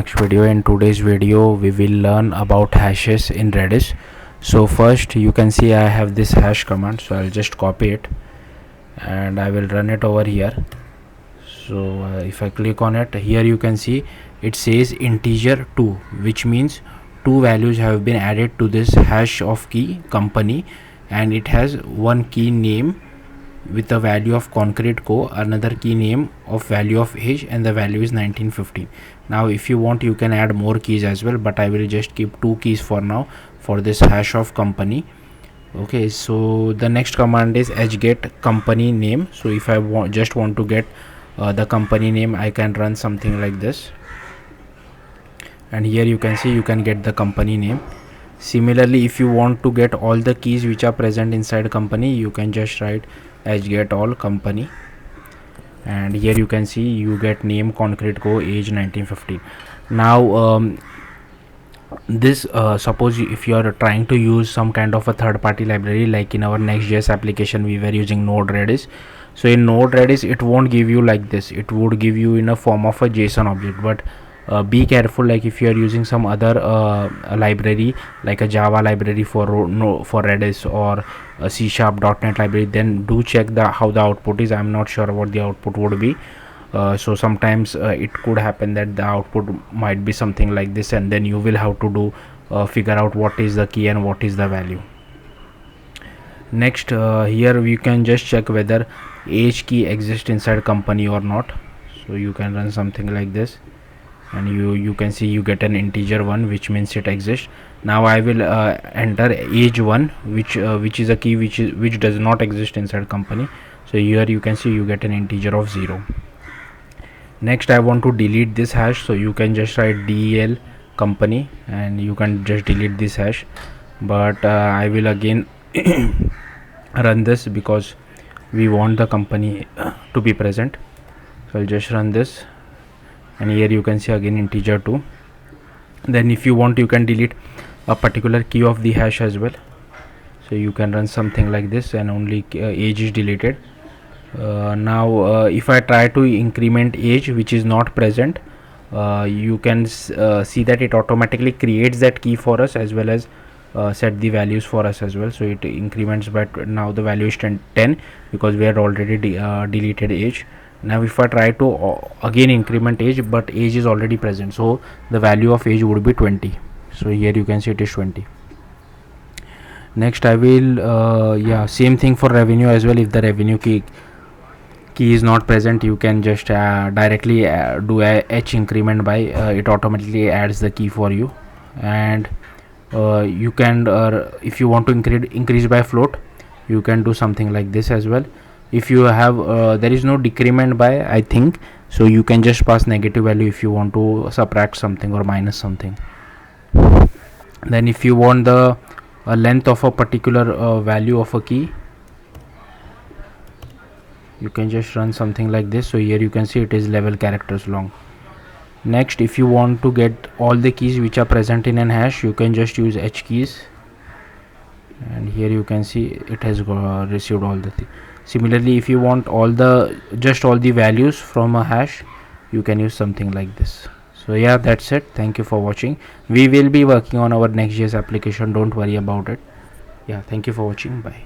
Next video. In today's video we will learn about hashes in Redis. So first you can see I have this hash command, so I'll just copy it and I will run it over here. So if I click on it, here you can see it says integer 2, which means two values have been added to this hash of key company, and it has one key name with a value of concrete co, another key name of value of age, and the value is 1915. Now if you want you can add more keys as well, but I will just keep two keys for now for this hash of company. Okay, so the next command is get company name. So if I just want to get the company name, I can run something like this, and here you can see you can get the company name. Similarly, if you want to get all the keys which are present inside company, you can just write get all company, and here you can see you get name concrete co age 1915. Now this suppose if you are trying to use some kind of a third-party library, like in our Next.js application we were using Node-Redis. So in Node-Redis it won't give you like this, it would give you in a form of a JSON object. But be careful, like if you are using some other library like a Java library for Redis, or a C# .NET library, then do check how the output is. I'm not sure what the output would be. So sometimes it could happen that the output might be something like this, and then you will have to do figure out what is the key and what is the value. Next, here we can just check whether age key exists inside company or not. So you can run something like this, and you can see you get an integer 1, which means it exists. Now I will enter age 1, which is a key which does not exist inside company. So here you can see you get an integer of 0. Next, I want to delete this hash, so you can just write del company and you can just delete this hash. But I will again run this because we want the company to be present. So I'll just run this, and here you can see again integer 2. Then if you want you can delete a particular key of the hash as well. So you can run something like this, and only age is deleted. Now if I try to increment age which is not present, you can see that it automatically creates that key for us, as well as set the values for us as well. So it increments, but now the value is 10 because we had already deleted age. Now if I try to again increment age, but age is already present, so the value of age would be 20. So here you can see it is 20. Next I will same thing for revenue as well. If the revenue key is not present, you can just directly do a h increment by, it automatically adds the key for you. And you can if you want to increase by float, you can do something like this as well. If you have there is no decrement by, I think, so you can just pass negative value if you want to subtract something or minus something. Then if you want the length of a particular value of a key, you can just run something like this. So here you can see it is 11 characters long. Next, if you want to get all the keys which are present in an hash, you can just use h keys, and here you can see it has received all the Similarly, if you want all the values from a hash, you can use something like this. So yeah, that's it. Thank you for watching. We will be working on our Next.js application, don't worry about it. Yeah, thank you for watching. Bye.